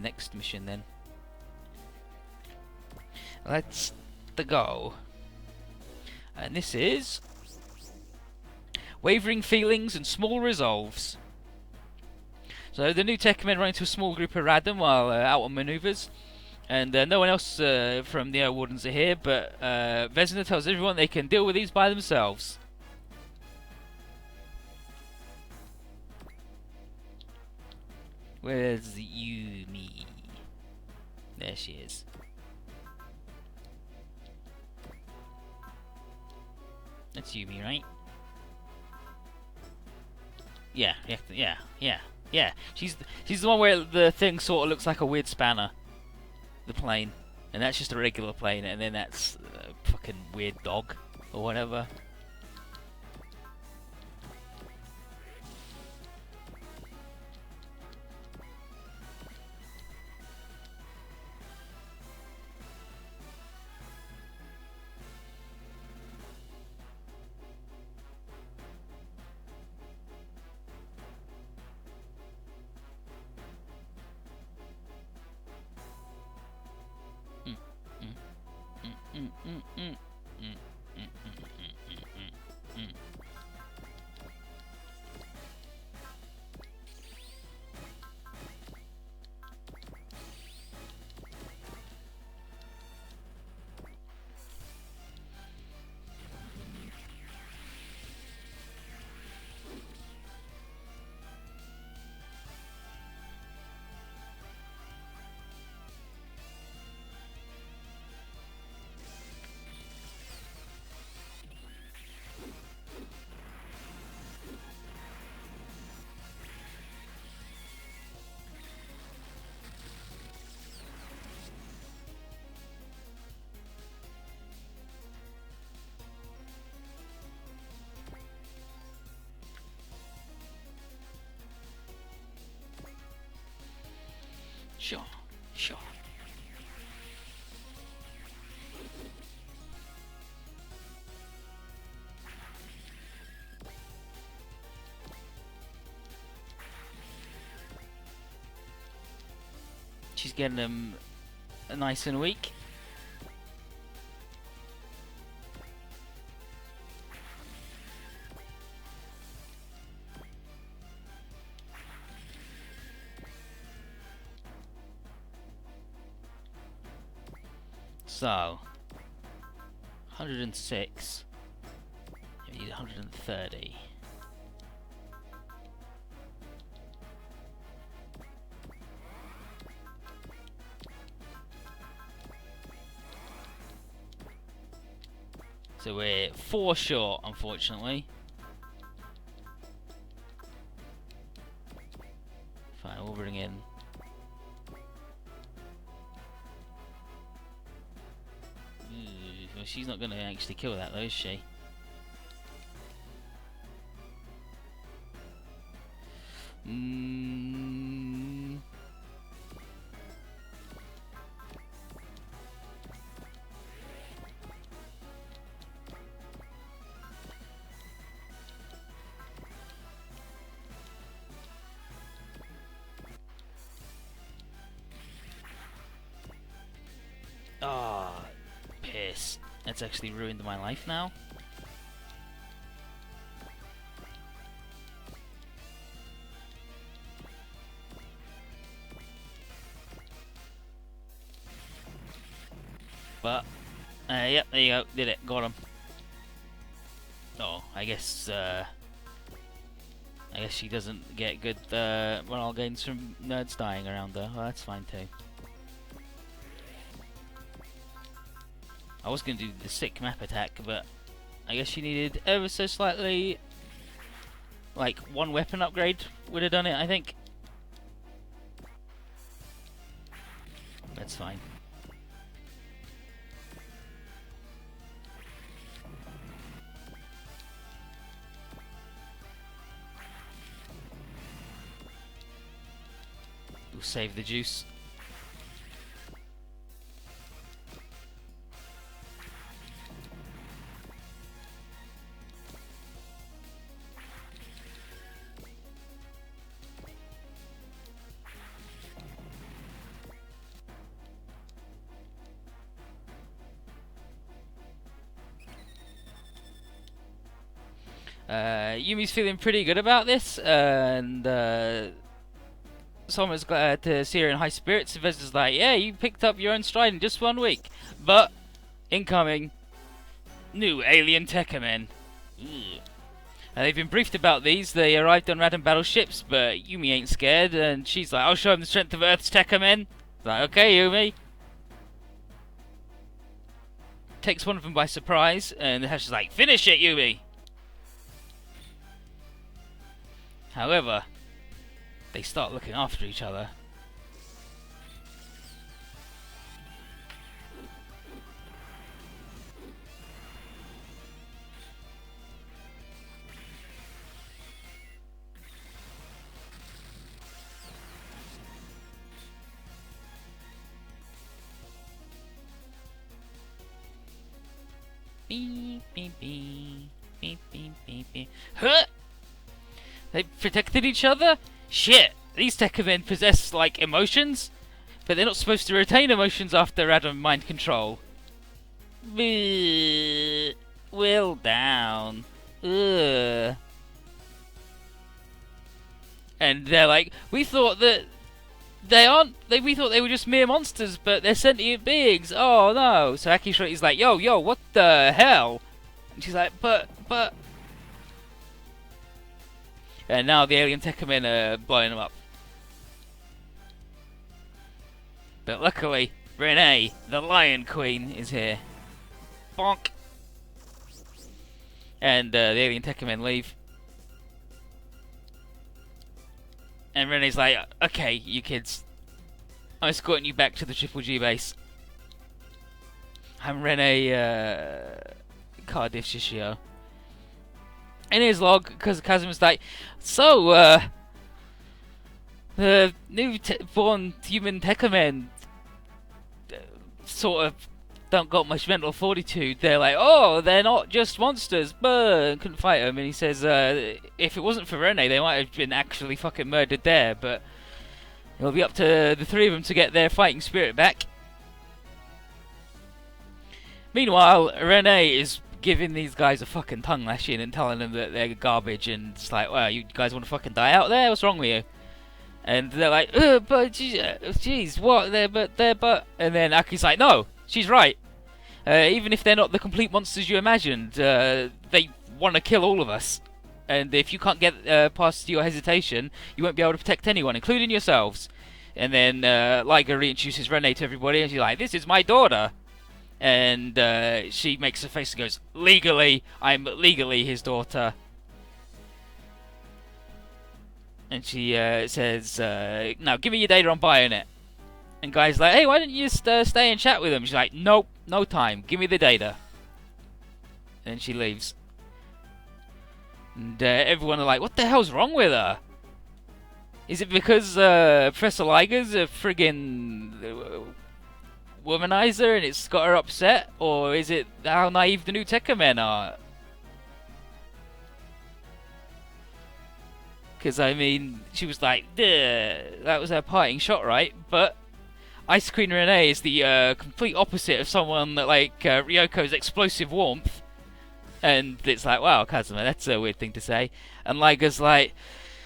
next mission then. Let's go. And this is Wavering Feelings and Small Resolves. So the new Tekkamen run into a small group of Radom while out on manoeuvres, and no one else from the Wardens are here, but Vesna tells everyone they can deal with these by themselves. Where's Yumi? There she is. That's Yumi, right? Yeah. She's the one where the thing sort of looks like a weird spanner. The plane. And that's just a regular plane, and then that's a fucking weird dog. Or whatever. Sure. She's getting them nice and weak. So, 106. We need 130. So we're 4 short, unfortunately. Fine, we'll bring in. Well, she's not going to actually kill that, though, is she? Ah, piss. That's actually ruined my life now. But, yep, there you go. Did it. Got him. Oh, I guess she doesn't get good morale gains from nerds dying around her. Well, that's fine too. I was going to do the sick map attack, but I guess she needed ever so slightly, like, 1 weapon upgrade would have done it, I think. That's fine. We'll save the juice. Yumi's feeling pretty good about this, and Soma's glad to see her in high spirits. Veza's like, yeah, you picked up your own stride in just 1 week. But, incoming, new alien Tekkamen. They've been briefed about these. They arrived on random battleships, but Yumi ain't scared, and she's like, I'll show him the strength of Earth's Tekkamen. Like, okay, Yumi. Takes one of them by surprise, and she's like, finish it, Yumi. However, they start looking after each other. Beep, beep, beep, beep, beep, beep, beep. Huh? They protected each other? Shit! These Tekkamen possess, like, emotions, but they're not supposed to retain emotions after Adam mind control. Will down. Ugh. And they're like, we thought that we thought they were just mere monsters, but they're sentient beings. Oh no! So Akishori's like, yo, what the hell? And she's like, but. And now the alien Tekkamen are blowing them up. But luckily, Renee, the Lion Queen, is here. Bonk! And the alien Tekkamen leave. And Renee's like, okay, you kids, I'm escorting you back to the Triple G base. I'm Renee, Cardiff Shishio. In his log, because Kazuma's like, so, the new born human Tekkamen sort of don't got much mental fortitude. They're like, oh, they're not just monsters, but couldn't fight them. And he says, if it wasn't for Renee, they might have been actually fucking murdered there, but it'll be up to the three of them to get their fighting spirit back. Meanwhile, Renee is giving these guys a fucking tongue lashing and telling them that they're garbage, and it's like, well, you guys want to fucking die out there? What's wrong with you? And they're like, but jeez, what? But and then Aki's like, no, she's right. Even if they're not the complete monsters you imagined, they want to kill all of us. And if you can't get past your hesitation, you won't be able to protect anyone, including yourselves. And then Liger reintroduces Renee to everybody, and she's like, this is my daughter. And she makes a face and goes, legally, I'm legally his daughter. And she says, now give me your data on Bionet. And Guy's like, hey, why don't you just stay and chat with him? She's like, nope, no time, give me the data. And she leaves. And everyone are like, what the hell's wrong with her? Is it because Professor Liger's a friggin' womanizer and it's got her upset? Or is it how naive the new Tekkamen are? Because, I mean, she was like, that was her parting shot, right? But Ice Queen Renee is the complete opposite of someone that, like, Ryoko's explosive warmth. And it's like, wow, Kazuma, that's a weird thing to say. And Liger's like,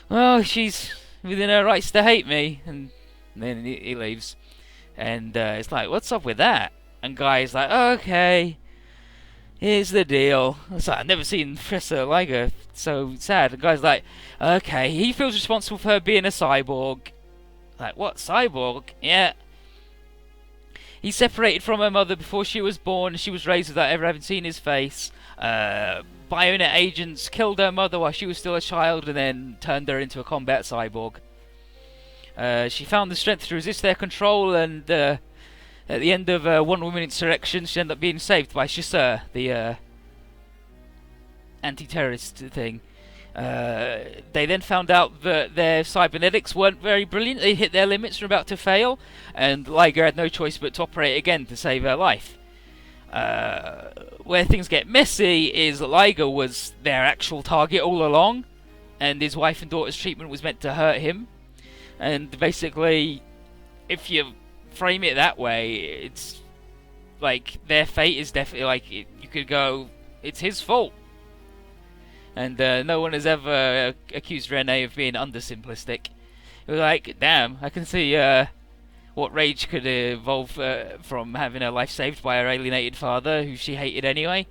well, she's within her rights to hate me. And then he leaves. And it's like, what's up with that? And Guy's like, okay, here's the deal. It's like, I've never seen Professor Liger so sad. And Guy's like, okay, he feels responsible for her being a cyborg. Like, what, cyborg? Yeah. He separated from her mother before she was born. She was raised without ever having seen his face. Bionet agents killed her mother while she was still a child and then turned her into a combat cyborg. She found the strength to resist their control, and at the end of one woman insurrection, she ended up being saved by Shisur, the anti-terrorist thing. They then found out that their cybernetics weren't very brilliant. They hit their limits, were about to fail, and Liger had no choice but to operate again to save her life. Where things get messy is that Liger was their actual target all along, and his wife and daughter's treatment was meant to hurt him. And basically, if you frame it that way, it's like their fate is definitely like, you could go, it's his fault. And no one has ever accused Rene of being undersimplistic. It was like, damn, I can see what rage could evolve from having her life saved by her alienated father, who she hated anyway.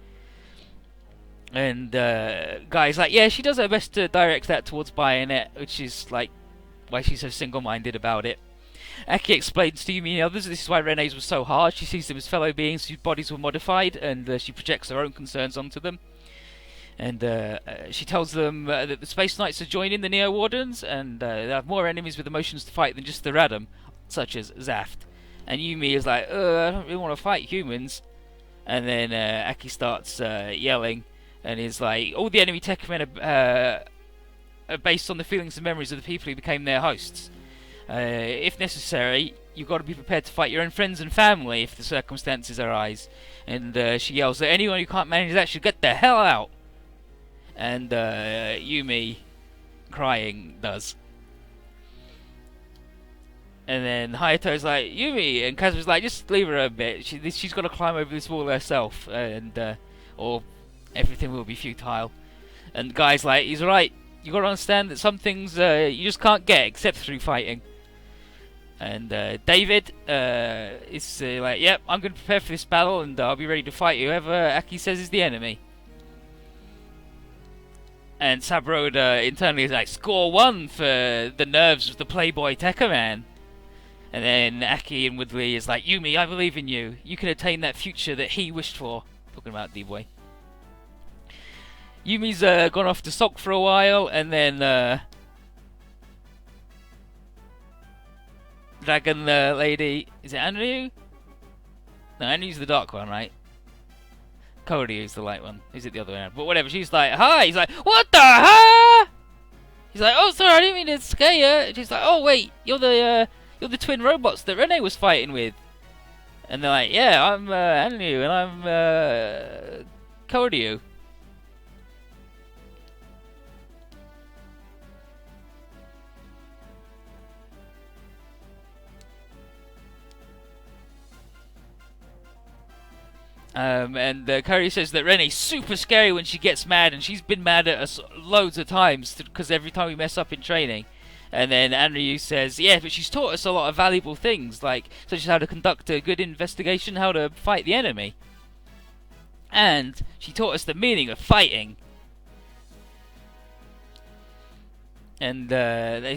And Guy's like, yeah, she does her best to direct that towards buying it, which is like why she's so single-minded about it. Aki explains to Yumi and others this is why Rene's was so hard. She sees them as fellow beings whose bodies were modified, and she projects her own concerns onto them. And she tells them that the Space Knights are joining the Neo Wardens, and they have more enemies with emotions to fight than just the Radam, such as Zaft. And Yumi is like, I don't really want to fight humans. And then Aki starts yelling, and is like, all the enemy Tekkamen are based on the feelings and memories of the people who became their hosts. If necessary, you've got to be prepared to fight your own friends and family if the circumstances arise. And she yells that anyone who can't manage that should get the hell out. And Yumi, crying, does. And then Hayato's like, Yumi, and Kazuma's like, just leave her a bit. She's got to climb over this wall herself, and or everything will be futile. And Guy's like, he's right. You got to understand that some things you just can't get except through fighting. And David is like, yep, I'm going to prepare for this battle, and I'll be ready to fight whoever Aki says is the enemy. And Saburo internally is like, score 1 for the nerves of the playboy Tekkaman. And then Aki inwardly is like, Yumi, I believe in you. You can attain that future that he wished for. Talking about D-Boy. Yumi's gone off to sulk for a while, and then Dragon Lady... Is it Anryu? No, Anryu's the dark one, right? Koryu's the light one. Is it the other way around? But whatever, she's like, hi! He's like, what the huh? He's like, oh, sorry, I didn't mean to scare you. And she's like, oh, wait, you're the twin robots that Rene was fighting with. And they're like, yeah, I'm Anryu, and I'm Koryu. And Curry says that Rene's super scary when she gets mad, and she's been mad at us loads of times because every time we mess up in training. And then Anryu says, yeah, but she's taught us a lot of valuable things, like such as how to conduct a good investigation, how to fight the enemy. And she taught us the meaning of fighting. And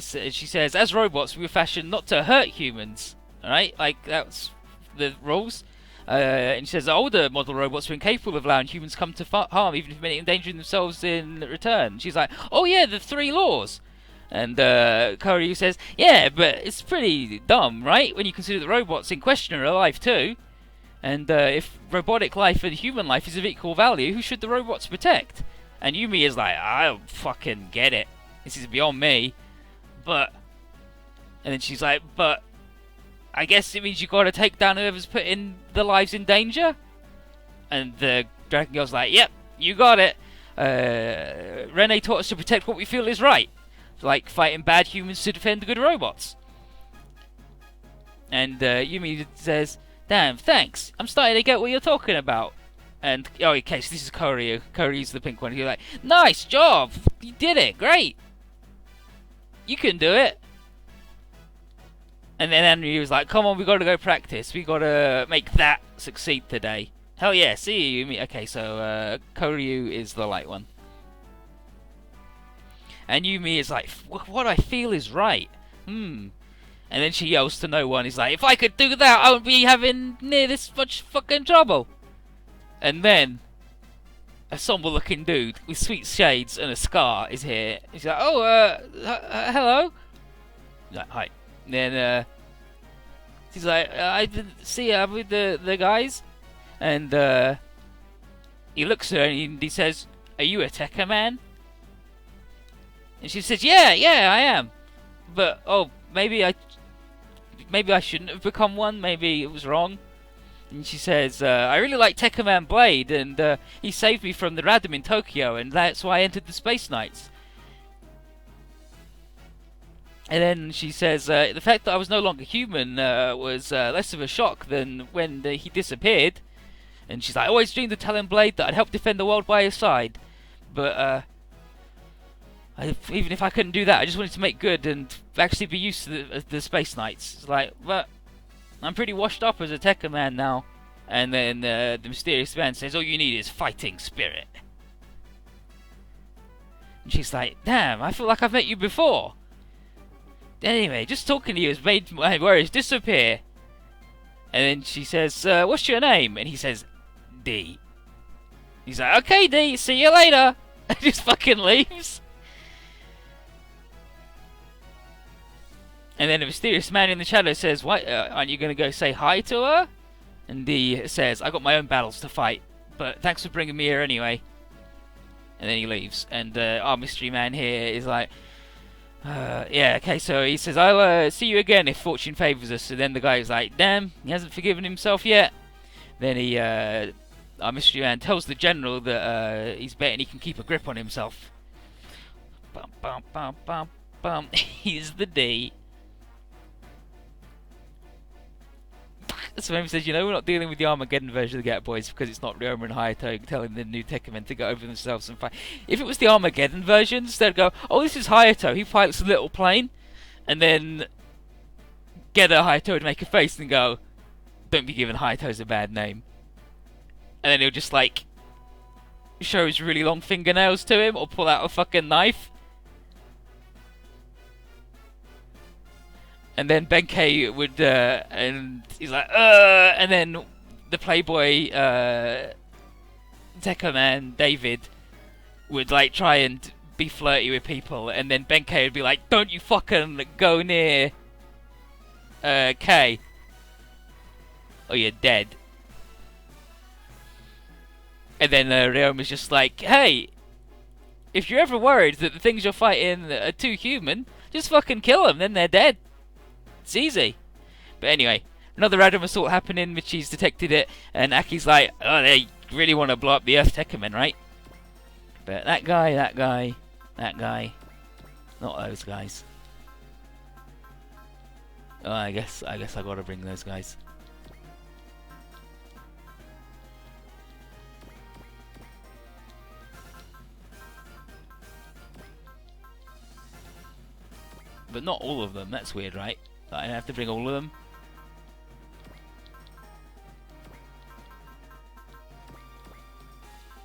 she says, as robots, we were fashioned not to hurt humans. Alright? Like, that's the rules. And she says the older model robots were incapable of allowing humans come to harm, even if endangering themselves in return. She's like, oh yeah, the 3 laws. And Koryu says, yeah, but it's pretty dumb, right? When you consider the robots in question are alive too. And if robotic life and human life is of equal value, who should the robots protect? And Yumi is like, I don't fucking get it. This is beyond me. But... And then she's like, but... I guess it means you gotta take down whoever's putting the lives in danger? And the Dragon Girl's like, yep, you got it. Rene taught us to protect what we feel is right. Like fighting bad humans to defend good robots. And Yumi says, damn, thanks. I'm starting to get what you're talking about. And, oh, okay, so this is Koryu. Koryu's the pink one. He's like, nice job. You did it. Great. You can do it. And then Anryu was like, come on, we gotta go practice. We gotta make that succeed today. Hell yeah, see you, Yumi. Okay, so Koryu is the light one. And Yumi is like, what I feel is right. And then she yells to no one. He's like, if I could do that, I wouldn't be having near this much fucking trouble. And then a somber looking dude with sweet shades and a scar is here. He's like, oh, hello. He's like, hi. And then he's like, I didn't see her with the guys. And he looks at her and he says, are you a Tekkaman? And she says, yeah, I am. But, oh, maybe I shouldn't have become one. Maybe it was wrong. And she says, I really like Tekkaman Blade, and he saved me from the Radam in Tokyo, and that's why I entered the Space Knights. And then she says, the fact that I was no longer human was less of a shock than when he disappeared. And she's like, I always dreamed of Talon Blade that I'd help defend the world by his side. But Even if I couldn't do that, I just wanted to make good and actually be used to the Space Knights. It's like, but I'm pretty washed up as a Tekkaman now. And then the mysterious man says, all you need is fighting spirit. And she's like, damn, I feel like I've met you before. Anyway, just talking to you has made my worries disappear. And then she says, what's your name? And he says, D. He's like, okay, D, see you later. And just fucking leaves. And then a mysterious man in the shadow says, what, aren't you going to go say hi to her? And D says, I got my own battles to fight, but thanks for bringing me here anyway. And then he leaves. And our mystery man here is like, yeah, okay, so he says, I'll see you again if fortune favours us. So then the guy's like, damn, he hasn't forgiven himself yet. Then our mystery man tells the general that he's betting he can keep a grip on himself. Bum, bum, bum, bum, bum. He's the D. So he says, you know, we're not dealing with the Armageddon version of the Get Boys because it's not Ryoma and Hayato telling the new Tekkamen to go over themselves and fight. If it was the Armageddon versions, they'd go, oh, this is Hayato, he pilots a little plane. And then get a Hayato would make a face and go, don't be giving Hayato's a bad name. And then he'll just, like, show his really long fingernails to him or pull out a fucking knife. And then Benkei would, and he's like, and then the Playboy, Tekkaman, David, would, like, try and be flirty with people, and then Benkei would be like, don't you fucking go near, Kei, or you're dead. And then, Ryoma's just like, hey, if you're ever worried that the things you're fighting are too human, just fucking kill them, then they're dead. It's easy. But anyway, another random assault happening. Michi's detected it, and Aki's like, oh, they really want to blow up the Earth Tekkamen, right? But that guy, not those guys. Oh, I guess I gotta bring those guys. But not all of them. That's weird, right? I have to bring all of them.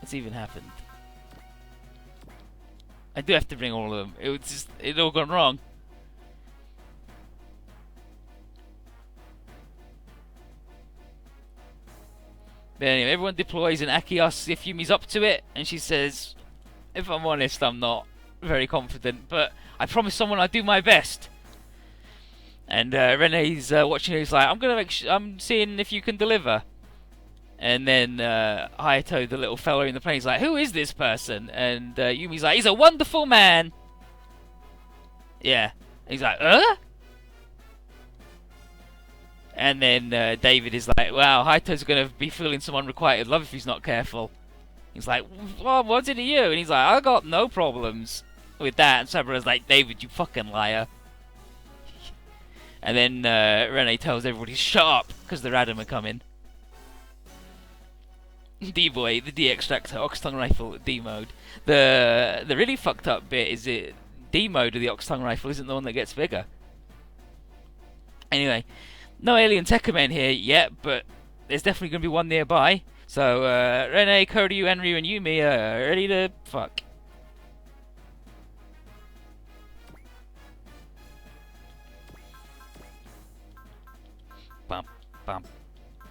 What's even happened? I do have to bring all of them. It all gone wrong. But anyway, everyone deploys and Aki asks if Yumi's up to it, and she says, if I'm honest, I'm not very confident, but I promise someone I'd do my best. And Rene's watching her. He's like, I'm seeing if you can deliver. And then Hayato, the little fella in the plane, is like, who is this person? And Yumi's like, he's a wonderful man. Yeah. He's like, And then David is like, wow, Hayato's going to be feeling some unrequited love if he's not careful. He's like, well, what's it to you? And he's like, I got no problems with that. And Sabura's like, David, you fucking liar. And then Rene tells everybody, shut up, because the Radam are coming. D-Boy, the D-Extractor, Ox-Tongue Rifle, D-Mode. The really fucked up bit is that D-Mode of the Ox-Tongue Rifle isn't the one that gets bigger. Anyway, no alien Tekkamen here yet, but there's definitely going to be one nearby. So, Rene, Koryu, Enryu, and Yumi are ready to fuck. Bum, bum,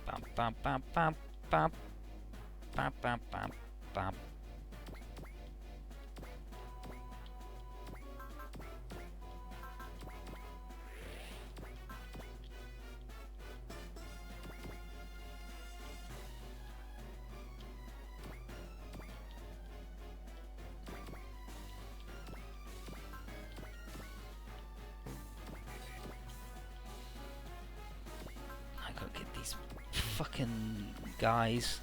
bum, bum, bum, bum, bum, bum, bum, bum, bum. I gotta get these fucking guys.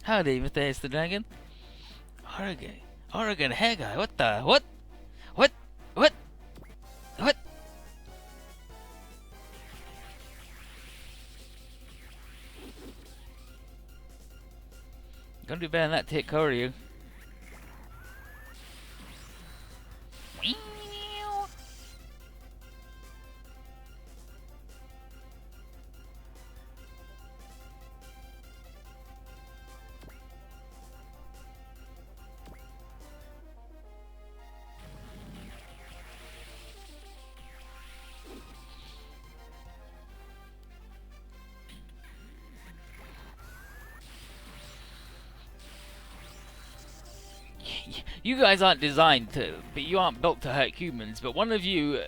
Howdy, Matthias the Dragon. Oregon hair guy. What the? What? What? What? What? Gonna do better than that, Tick. How are you? You guys aren't designed to, but you aren't built to hurt humans. But one of you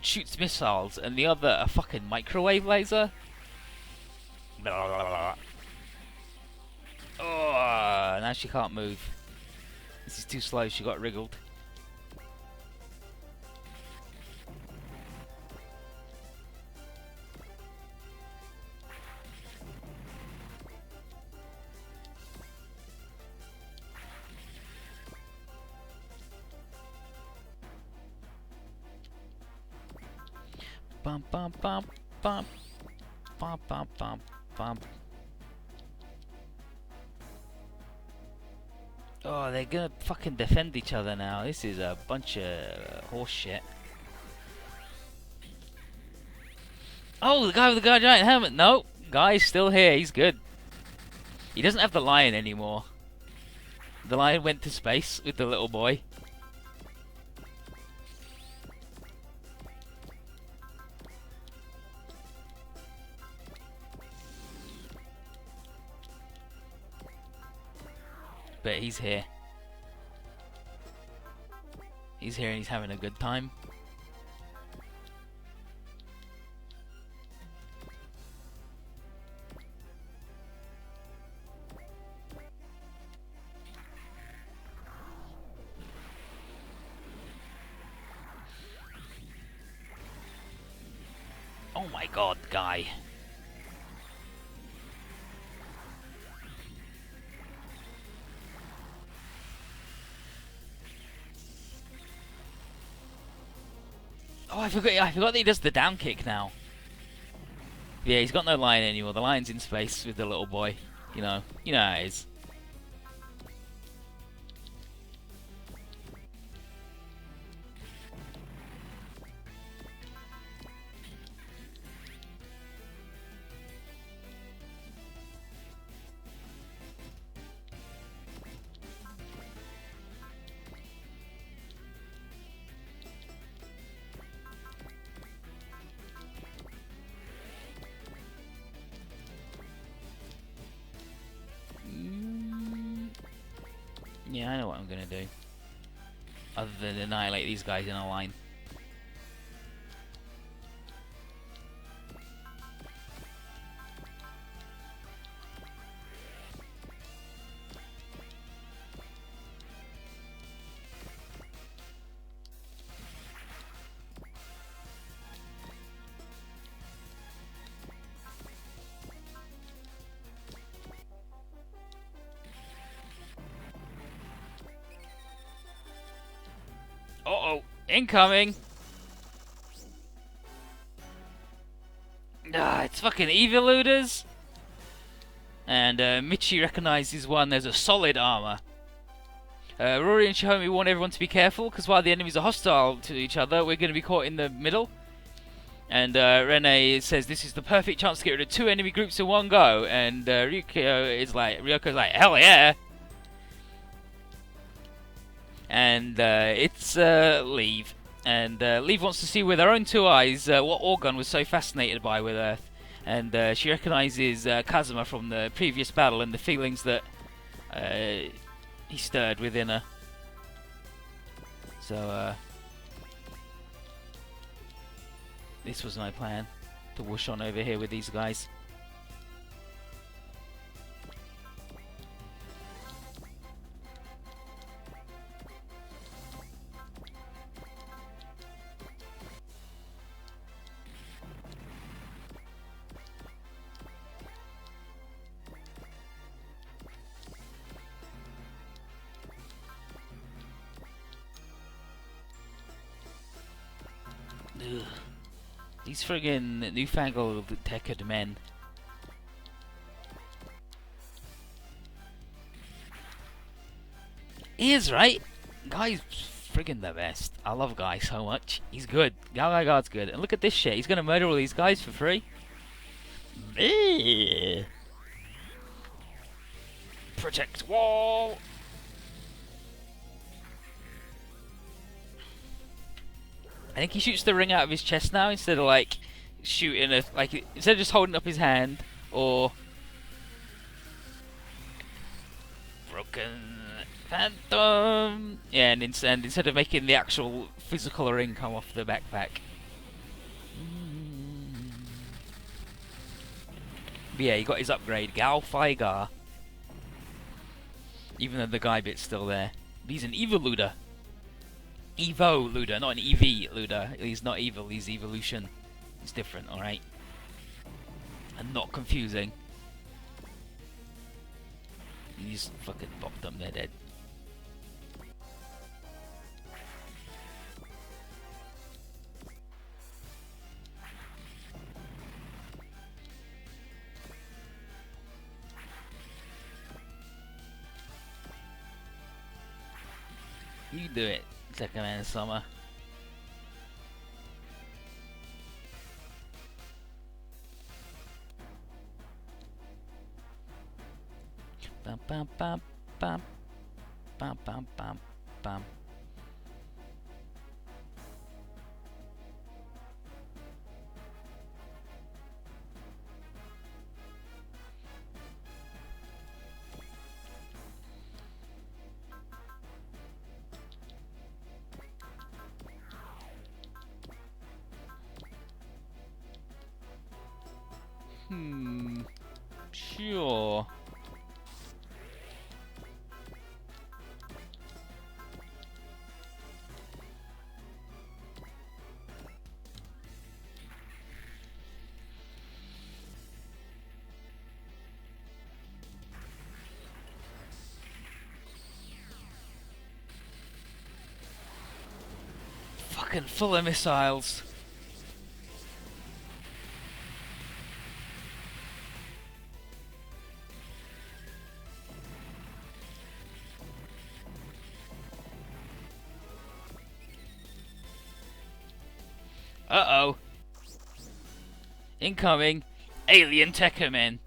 shoots missiles, and the other a fucking microwave laser. Oh, now she can't move. This is too slow. She got wriggled. Bum bum bum bum bum bum bum bum. Oh, they're gonna fucking defend each other now. This is a bunch of horse shit. Oh, the guy with the giant helmet. No, guy's still here. He's good. He doesn't have the lion anymore. The lion went to space with the little boy. But he's here. He's here and he's having a good time. Oh my god, guy. Oh, I forgot that he does the down kick now. Yeah, he's got no lion anymore. The lion's in space with the little boy. You know how it is. Yeah, I know what I'm gonna do. Other than annihilate these guys in a line. Uh-oh, incoming! Ah, it's fucking eviluders! And Michi recognizes one, there's a solid armor. Rory and Shihomi warn everyone to be careful, because while the enemies are hostile to each other, we're going to be caught in the middle. And Rene says this is the perfect chance to get rid of two enemy groups in one go. And Ryoko's like, hell yeah! And it's Leave. And Leave wants to see with her own two eyes what Orgon was so fascinated by with Earth. And she recognizes Kazuma from the previous battle and the feelings that he stirred within her. So, this was my plan, to whoosh on over here with these guys. These friggin' newfangled Tekkamen. He is, right? Guy's friggin' the best. I love Guy so much. He's good. Guy's good. And look at this shit. He's gonna murder all these guys for free. Protect wall. I think he shoots the ring out of his chest now instead of like shooting a instead of just holding up his hand or broken phantom. Yeah, and instead of making the actual physical ring come off the backpack. But yeah, he got his upgrade, Gal Figar. Even though the guy bit's still there. But he's an evil looter. Evo looter, not an EV looter. He's not evil, he's evolution. It's different, alright? And not confusing. He's fucking bopped them, they're dead. You do it, Tekkamen Summer. Bam bam bam bam bam bam bam bam. Sure. Fucking full of missiles. Uh-oh. Incoming alien Tekkamen.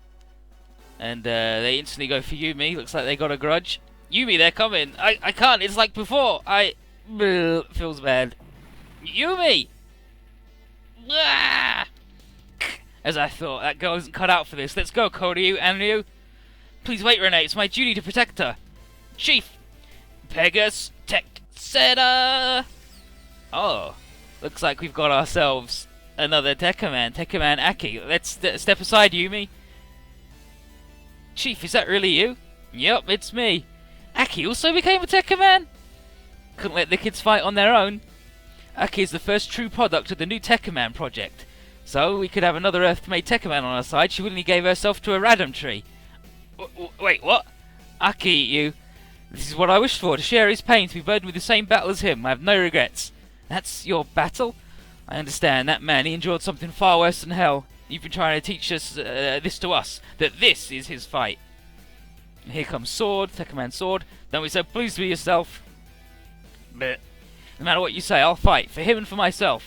And they instantly go for Yumi. Looks like they got a grudge. Yumi, they're coming. I can't. It's like before. Feels bad. Yumi! Ah! As I thought. That girl isn't cut out for this. Let's go, Koryu and Ryu. Please wait, Renee. It's my duty to protect her. Chief! Pegasus Tech Center! Oh. Looks like we've got ourselves another Tekkaman, Tekkaman Aki. Let's step aside, Yumi. Chief, is that really you? Yup, it's me. Aki also became a Tekkaman? Couldn't let the kids fight on their own. Aki is the first true product of the new Tekkaman project. So we could have another Earth-made Tekkaman on our side. She willingly gave herself to a radom tree. Wait, what? Aki, you. This is what I wished for, to share his pain, to be burdened with the same battle as him. I have no regrets. That's your battle? I understand. That man, he endured something far worse than hell. You've been trying to teach us this to us, that this is his fight. And here comes Sword, Tekkaman Sword. Don't be so pleased with yourself. But no matter what you say, I'll fight, for him and for myself.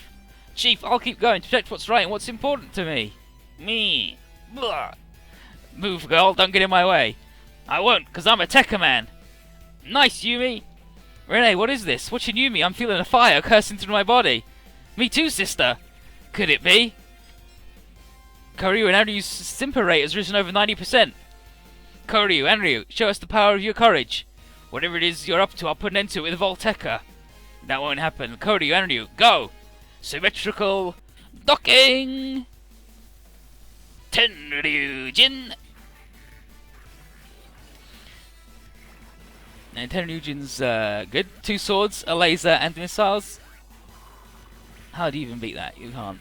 Chief, I'll keep going to protect what's right and what's important to me. Me. Blah. Move, girl, don't get in my way. I won't, because I'm a Tekkaman. Nice, Yumi. Renee, what is this? Watching Yumi, I'm feeling a fire coursing through my body. Me too, sister. Could it be? Koryu and Anryu's simper rate has risen over 90%. Koryu, Anryu, show us the power of your courage. Whatever it is you're up to, I'll put an end to it with Volteka. That won't happen. Koryu, Anryu, go! Symmetrical docking! Tenryujin! And Tenryujin's good. 2 swords, a laser, and missiles. How do you even beat that? You can't.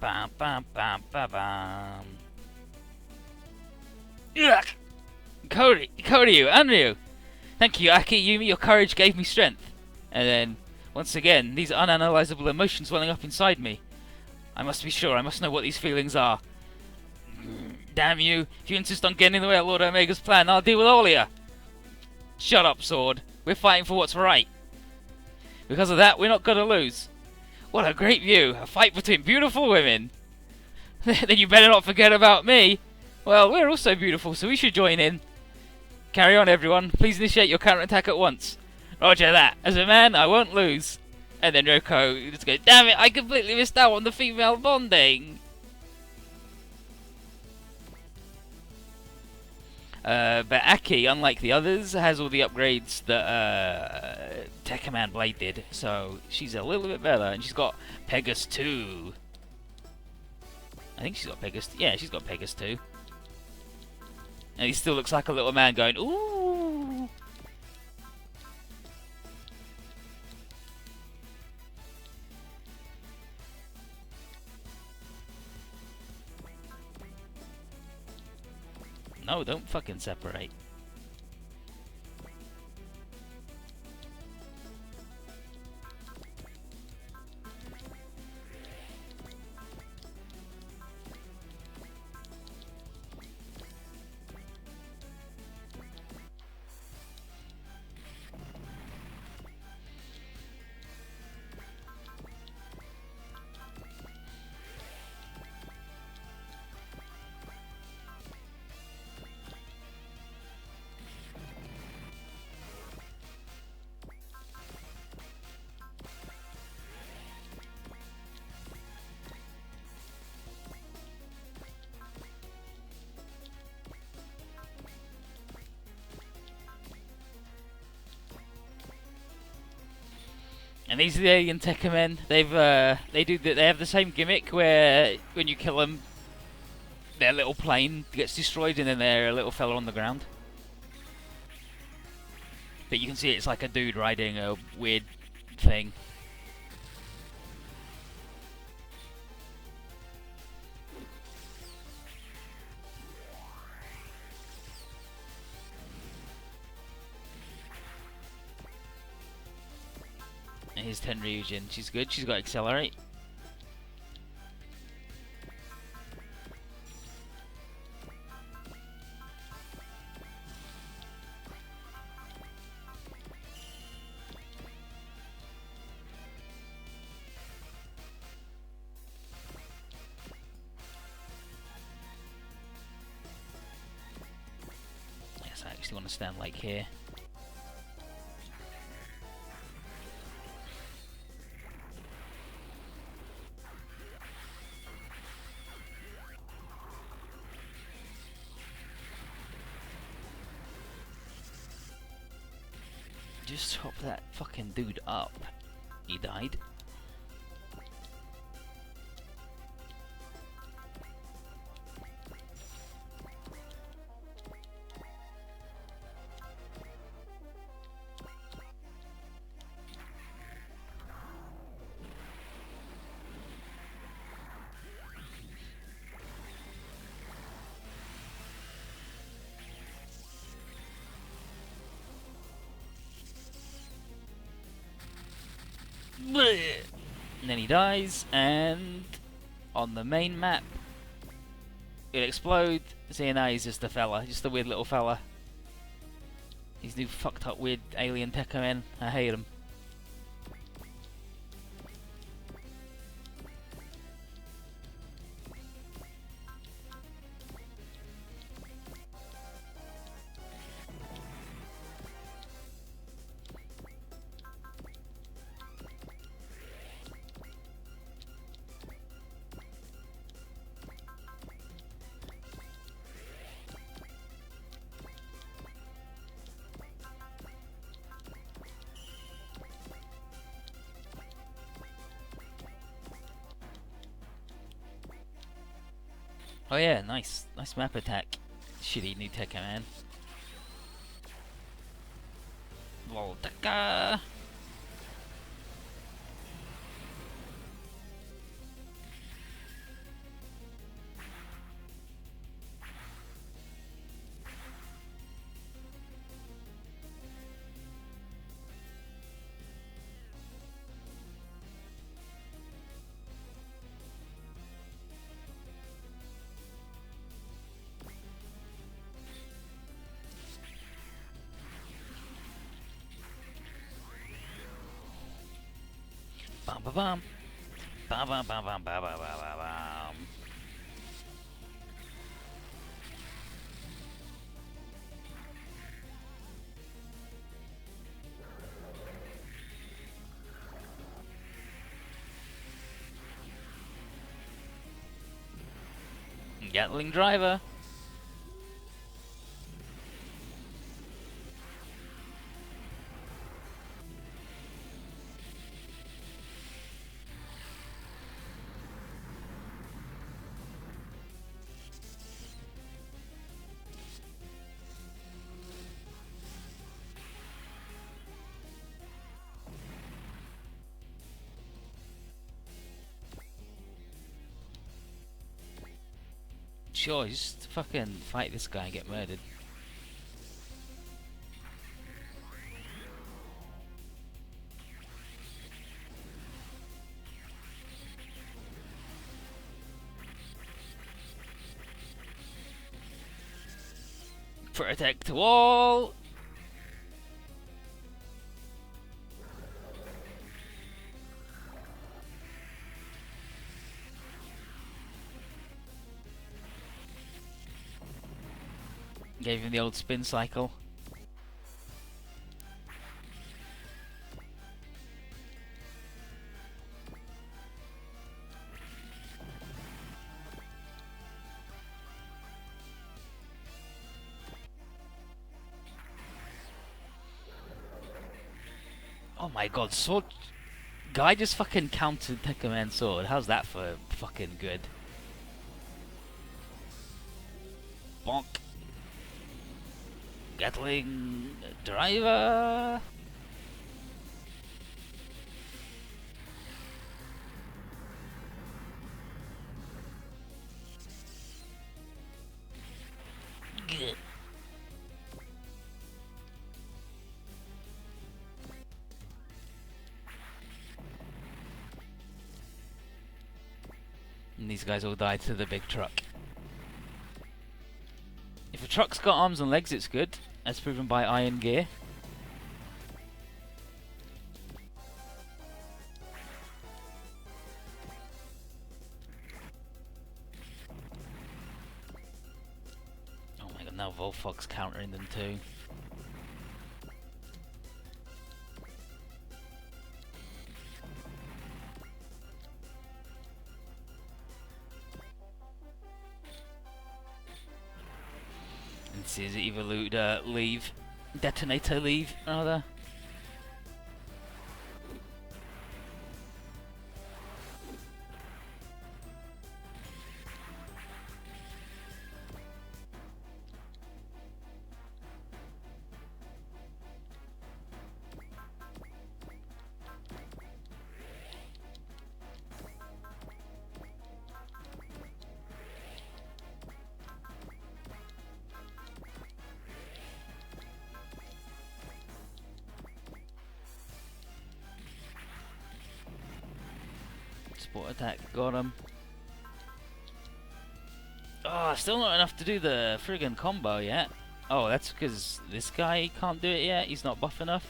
Bam, bam, bam, bam, bam. Yuck! Koryu, Anryu! Thank you, Aki, Yumi, your courage gave me strength. And then, Once again, these unanalyzable emotions welling up inside me. I must be sure, I must know what these feelings are. Damn you, if you insist on getting in the way of Lord Omega's plan, I'll deal with all of you. Shut up, Sword. We're fighting for what's right. Because of that, we're not gonna lose. What a great view, a fight between beautiful women. Then you better not forget about me. Well, we're also beautiful, so we should join in. Carry on, everyone. Please initiate your counterattack at once. Roger that. As a man, I won't lose. And then Ryoko just goes, damn it, I completely missed out on the female bonding. But Aki, unlike the others, has all the upgrades that Tekkaman Blade did. So she's a little bit better. And she's got Pegasus 2. I think she's got Pegasus. Yeah, she's got Pegasus 2. And he still looks like a little man going, ooh. No, don't fucking separate. And these are the alien Tekkamen. They have the same gimmick where when you kill them, their little plane gets destroyed and then they're a little fella on the ground. But you can see it's like a dude riding a weird thing. Here's Tenryujin. She's good. She's got Accelerate. Yes, I actually want to stand like here. Just chop that fucking dude up. He died. And then he dies, and on the main map it'll explode. See, now he's just a fella, just a weird little fella. These new fucked up weird alien Tekkamen, I hate them. Oh yeah, nice map attack. Shitty new Tekkaman. Lol, Tekka. ba bum. Ba bum ba bum ba ba ba ba bum. Gatling driver. Sure, just fucking fight this guy and get murdered. Protect wall! Gave him the old spin cycle. Oh my god, sword... Guy just fucking countered Tekkamen sword. How's that for fucking good? Bonk. Gatling driver. Good. And these guys all died to the big truck. If a truck's got arms and legs, it's good, as proven by Iron Gear. Oh my god, now Volfog's countering them too. This is evolute leave. Detonator leave, rather. Sport attack, got him. Oh, still not enough to do the friggin' combo yet. Oh, that's because this guy can't do it yet? He's not buff enough?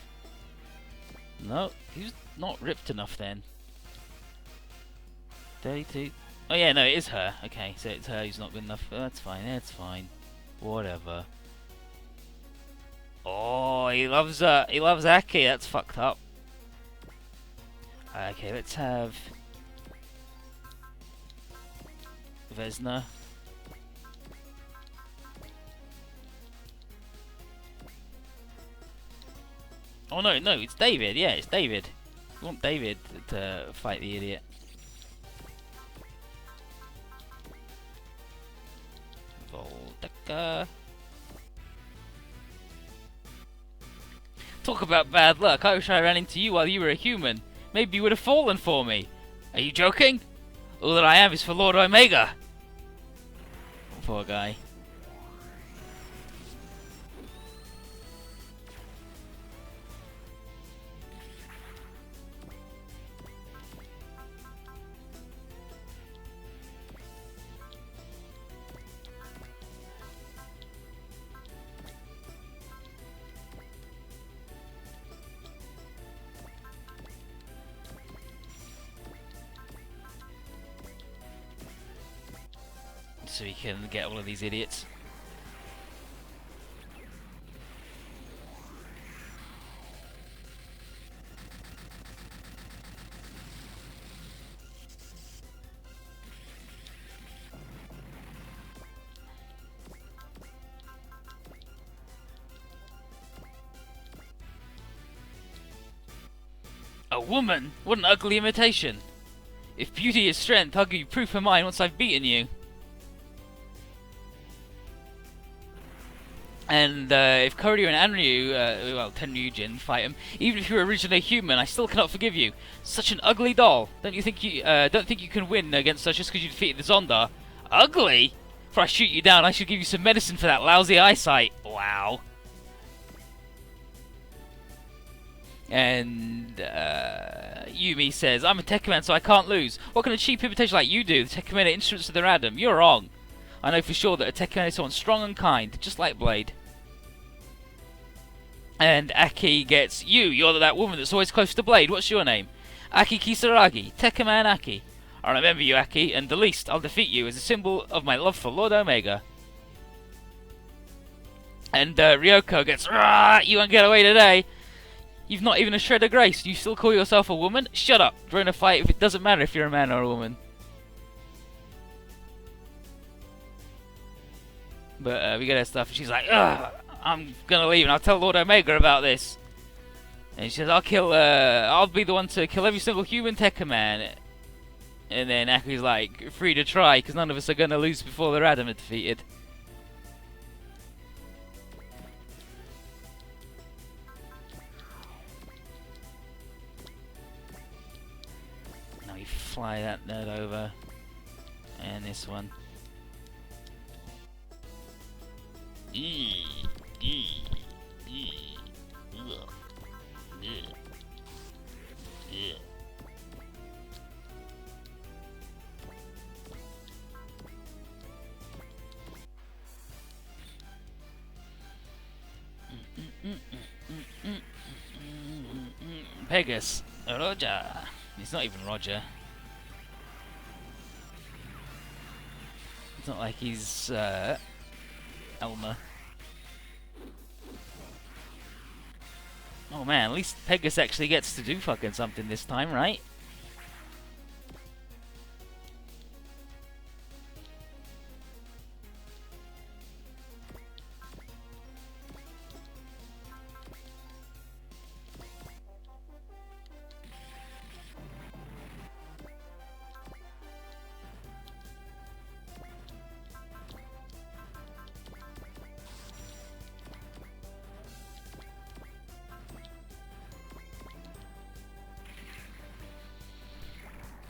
No, he's not ripped enough then. 32. Oh yeah, no, it is her. Okay, so it's her who's not good enough. Oh, that's fine, that's fine. Whatever. Oh, he loves Aki, that's fucked up. Okay, let's have Vesna. Oh no, no, it's David. Yeah, it's David. We want David to fight the idiot. Volteka. Talk about bad luck. I wish I ran into you while you were a human. Maybe you would have fallen for me. Are you joking? All that I am is for Lord Omega. Poor guy. so we can get all of these idiots. A woman? What an ugly imitation! If beauty is strength, I'll give you proof of mine once I've beaten you. And if Koryu and Anryu, well, Tenryujin, fight him, even if you're originally human, I still cannot forgive you. Such an ugly doll. Don't think you can win against us just because you defeated the Zonda? Ugly? Before I shoot you down, I should give you some medicine for that lousy eyesight. Wow. And Yumi says, I'm a Tekkaman, so I can't lose. What can a cheap imitation like you do? The Tekkamen are instruments of the Radam. You're wrong. I know for sure that a Tekkamen is someone strong and kind, just like Blade. And Aki gets, you're that woman that's always close to Blade. What's your name? Aki Kisaragi, Tekkaman Aki. I remember you, Aki, and the least I'll defeat you as a symbol of my love for Lord Omega. And Ryoko gets, Rah, you won't get away today. You've not even a shred of grace. You still call yourself a woman? Shut up. We're in a fight if it doesn't matter if you're a man or a woman. But we get her stuff and she's like, ugh, I'm gonna leave and I'll tell Lord Omega about this. And she says, I'll be the one to kill every single human Tekkaman. And then Aki's like, free to try, because none of us are gonna lose before the Radam are defeated. Now we fly that nerd over. And this one. Pegasus, Roger. It's not even Roger. It's not like he's Elmer. Oh man, at least Pegasus actually gets to do fucking something this time, right?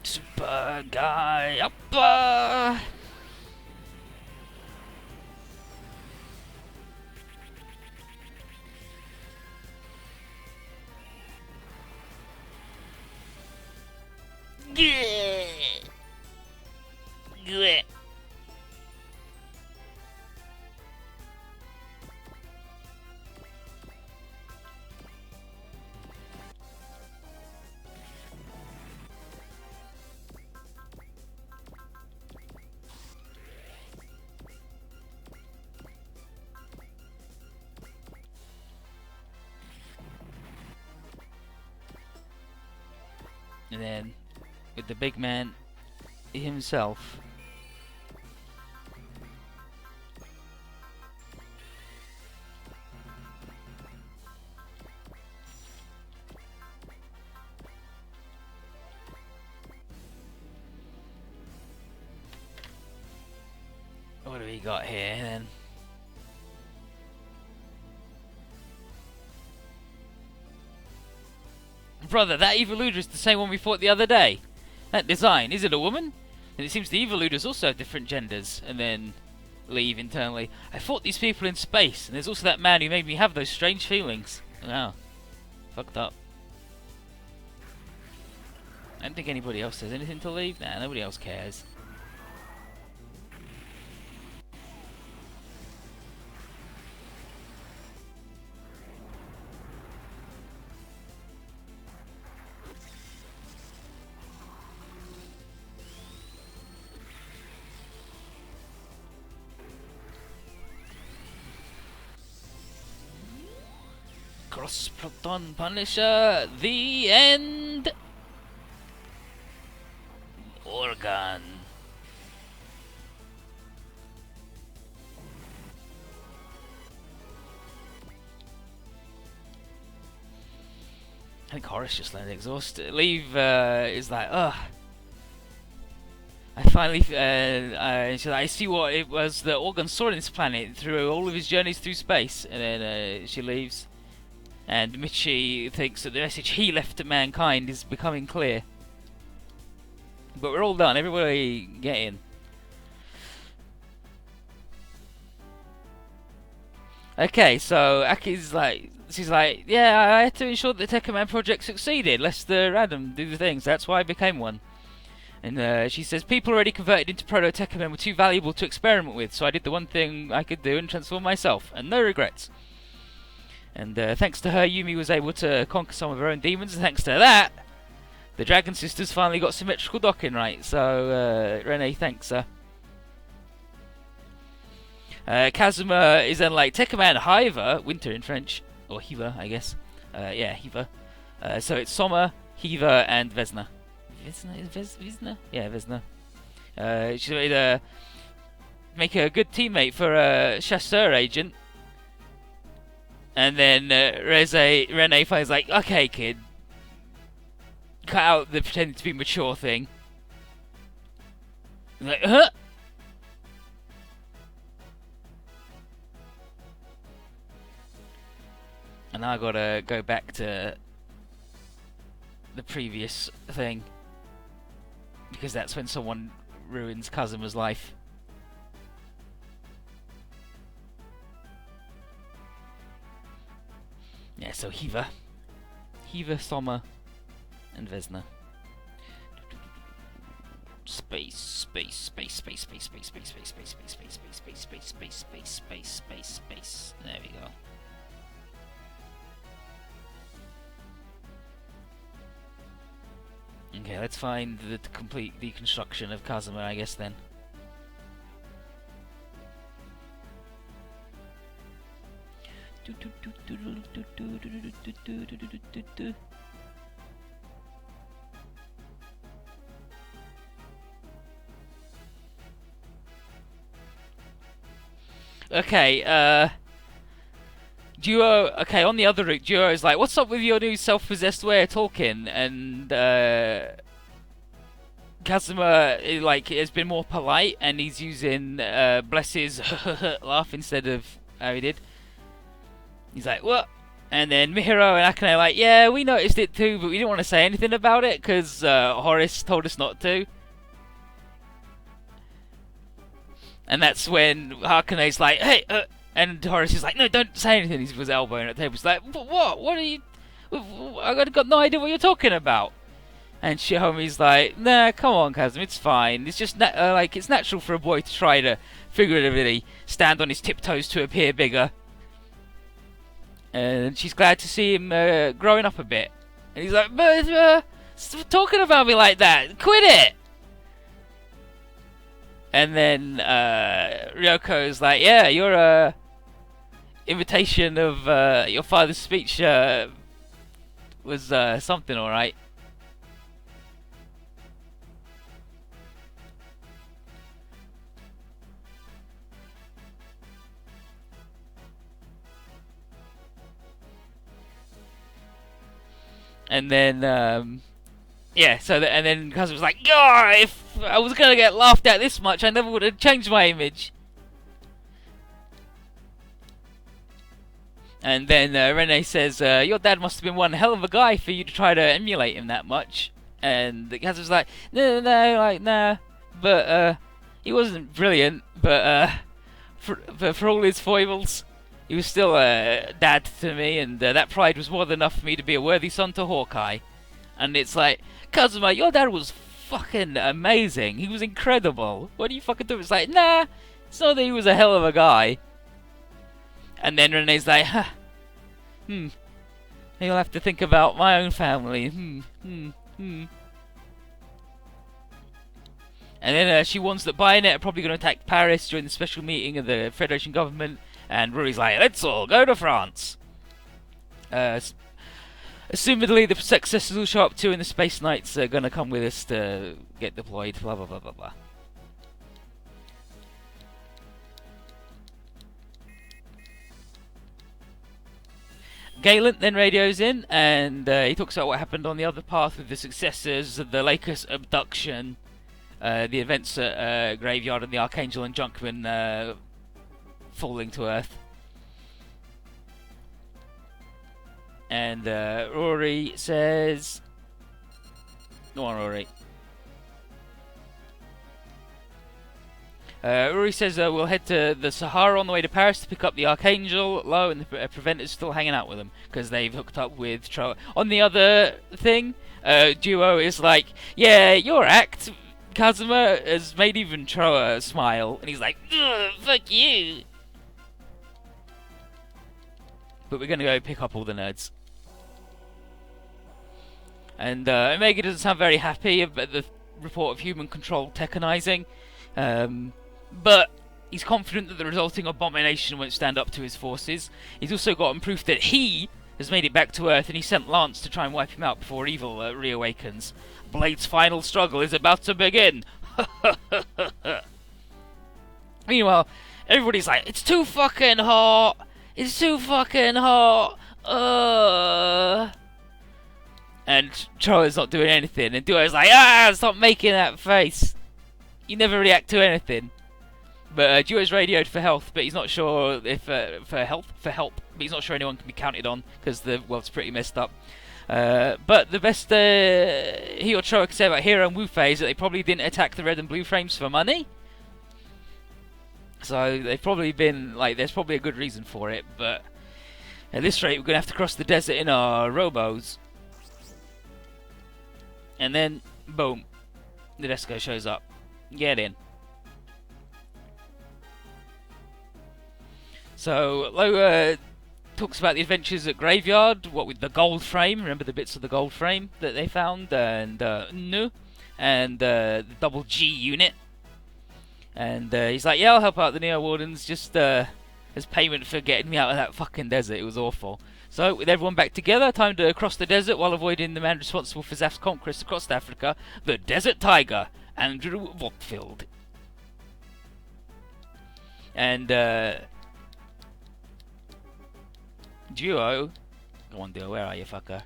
Super guy up. And then, with the big man himself. What do we got here then? Brother, that Evoluder is the same one we fought the other day. That design, is it a woman? And it seems the Evoluders also have different genders. And then leave internally. I fought these people in space, and there's also that man who made me have those strange feelings. Wow. Fucked up. I don't think anybody else has anything to leave. Nah, nobody else cares. Cross Proton Punisher, the end. Organ. I think Horace just landed exhausted. Leave is like, ugh. I finally, she's like, I see what it was that Organ saw on this planet through all of his journeys through space. And then she leaves. And Michi thinks that the message he left to mankind is becoming clear. But we're all done. Everybody get in. Okay, so Aki's like, she's like, yeah, I had to ensure that the Tekkaman project succeeded, lest the Radom do the things. That's why I became one. And she says, people already converted into proto-Tekkamen were too valuable to experiment with, so I did the one thing I could do and transform myself, and no regrets. And thanks to her, Yumi was able to conquer some of her own demons, and thanks to that, the Dragon Sisters finally got symmetrical docking right. So, Renee thanks her. Kazuma is then like, Tekkaman Hiva, winter in French, or Hiva, I guess. Yeah, Hiva. So it's Soma, Hiva, and Vesna. Vesna? Yeah, Vesna. She's ready to make a good teammate for a chasseur agent. And then Renee finds like, okay, kid, cut out the pretending to be mature thing. Like, huh? And I gotta go back to the previous thing, because that's when someone ruins Kazuma's life. Yeah, so Hiva, Soma, and Vesna. Space. There we go. Okay, let's find the complete deconstruction of Kazuma, I guess, then. Okay, Duo, okay, on the other route, Duo is like, what's up with your new self-possessed way of talking? And, Kazuma, like, has been more polite, and he's using, Bless's laugh instead of how he did. He's like, what? And then Mihiro and Akane are like, yeah, we noticed it too, but we didn't want to say anything about it, because, Horace told us not to. And that's when Akane's like, hey, and Horace is like, no, don't say anything. He was elbowing at the table. He's like, what? What are you... I got no idea what you're talking about. And Shihomi's like, nah, come on, Kazuma, it's fine. It's just, like, it's natural for a boy to try to, figuratively, stand on his tiptoes to appear bigger. And she's glad to see him growing up a bit. And he's like, but, stop talking about me like that. Quit it! And then Ryoko's like, yeah, your imitation of your father's speech was something, alright. And then, yeah, so and then Kazuma's like, "Oh, if I was gonna get laughed at this much, I never would have changed my image." And then Renee says, "Your dad must have been one hell of a guy for you to try to emulate him that much." And Kazuma's like, "No, like, nah, but he wasn't brilliant, but for all his foibles, he was still a dad to me, and that pride was more than enough for me to be a worthy son to Hawkeye." And it's like, Kazuma, your dad was fucking amazing. He was incredible. What do you fucking do? It's like, nah, it's not that he was a hell of a guy. And then Renee's like, you'll have to think about my own family. And then she warns that Bayonet are probably going to attack Paris during the special meeting of the Federation government. And Ruri's like, let's all go to France. Assumedly, the successors will show up too, and the Space Knights are gonna come with us to get deployed. Blah blah blah blah blah. Galen then radios in, and he talks about what happened on the other path with the successors, the Lakers abduction, the events at Graveyard, and the Archangel and Junkman falling to Earth. And Rory says... Go on, Rory. Rory says we'll head to the Sahara on the way to Paris to pick up the Archangel, Lo, and the Preventor's still hanging out with them because they've hooked up with On the other thing, Duo is like, yeah, your act, Kazuma, has made even Troa smile, and he's like, ugh, fuck you. But we're gonna go pick up all the nerds. And Omega doesn't sound very happy about the report of human-controlled Tekkanizing. But he's confident that the resulting abomination won't stand up to his forces. He's also gotten proof that he has made it back to Earth, and he sent Lance to try and wipe him out before evil reawakens. Blade's final struggle is about to begin. Meanwhile, everybody's like, it's too fucking hot! It's too fucking hot! And Troa's not doing anything, and Duo's like, stop making that face! You never react to anything. But Duo's radioed for health, but he's not sure if for help. But he's not sure anyone can be counted on because the world's pretty messed up. But the best he or Troa can say about Hero and Wu-Fei is that they probably didn't attack the red and blue frames for money. So they've probably been like, there's probably a good reason for it. But at this rate, we're gonna have to cross the desert in our robos. And then, boom, the Desco shows up. Get in. So, Lo talks about the adventures at Graveyard, what with the gold frame, remember the bits of the gold frame that they found, and the double G unit. And he's like, yeah, I'll help out the Neo Wardens, just as payment for getting me out of that fucking desert, it was awful. So, with everyone back together, time to cross the desert while avoiding the man responsible for Zaf's conquest across Africa, the Desert Tiger, Andrew Votfield. And, Duo... Go on, Duo, where are you, fucker?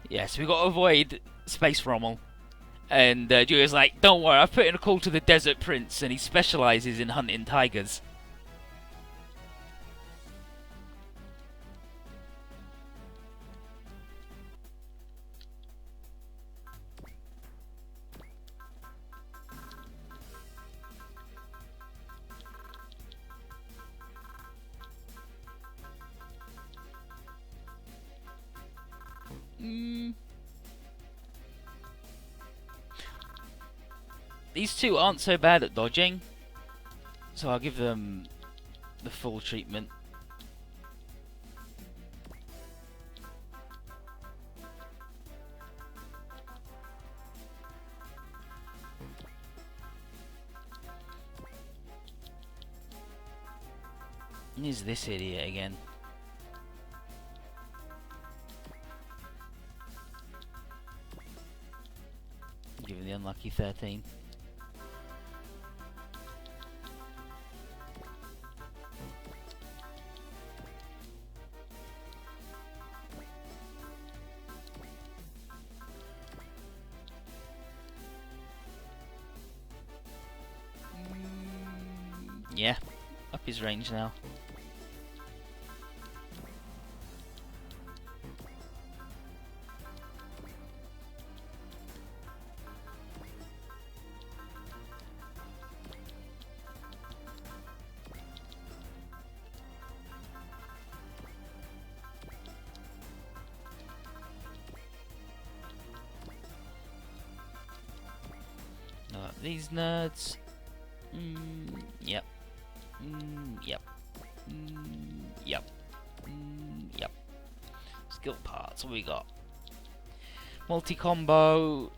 Yes, we got to avoid Space Rommel. And Duo's like, don't worry, I've put in a call to the Desert Prince, and he specialises in hunting tigers. These two aren't so bad at dodging, so I'll give them the full treatment. Is this idiot again? Give him the unlucky 13. Yeah, up his range now. These nerds. Yep. Yep. Yep. Yep. Skill parts. What we got? Multi-combo,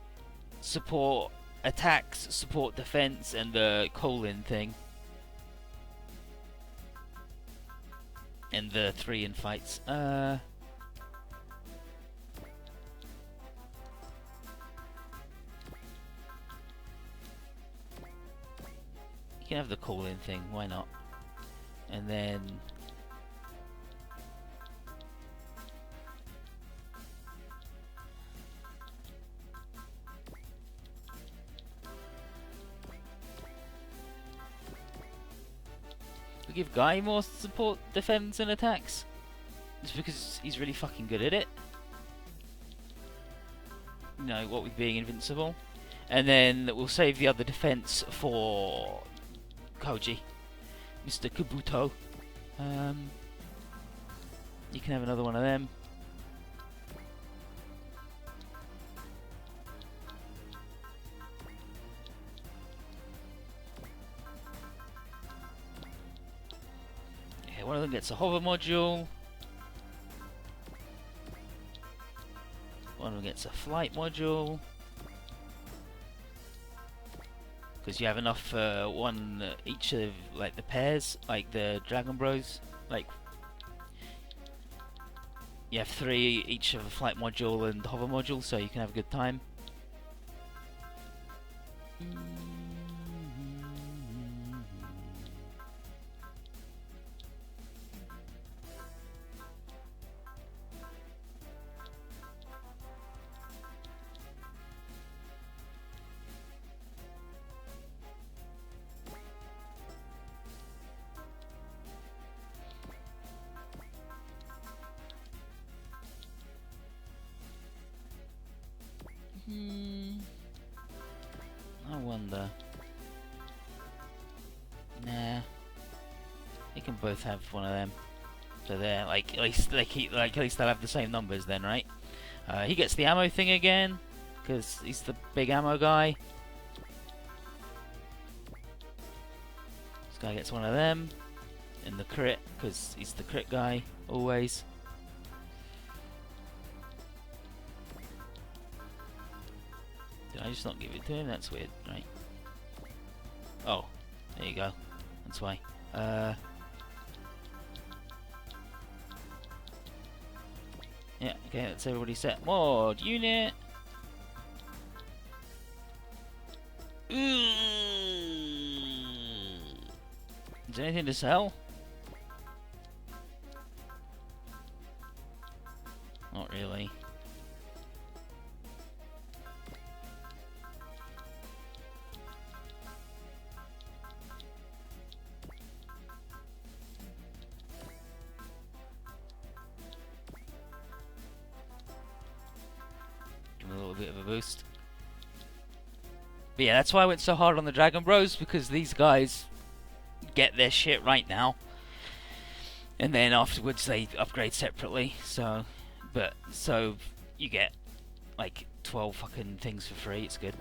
support attacks, support defense, and the colon thing. in the 3 in fights. You can have the call-in thing, why not? And then we give Guy more support, defense, and attacks. Just because he's really fucking good at it. You know, what with being invincible. And then we'll save the other defense for Koji, Mr. Kabuto. You can have another one of them. Yeah, one of them gets a hover module. One of them gets a flight module. Because you have enough for one each of like the pairs, like the Dragon Bros. Like you have 3 each of a flight module and hover module, so you can have a good time. I wonder. Nah, they can both have one of them. So they're like at least they keep like at least they'll have the same numbers then, right? He gets the ammo thing again because he's the big ammo guy. This guy gets one of them, and the crit because he's the crit guy always. Did I just not give it to him? That's weird, right? Oh, there you go. That's why. Yeah, okay, that's everybody set. Mod unit! Is there anything to sell? Not really. A little bit of a boost. But yeah, that's why I went so hard on the Dragon Bros, because these guys get their shit right now. And then afterwards they upgrade separately, so you get like 12 fucking things for free, it's good.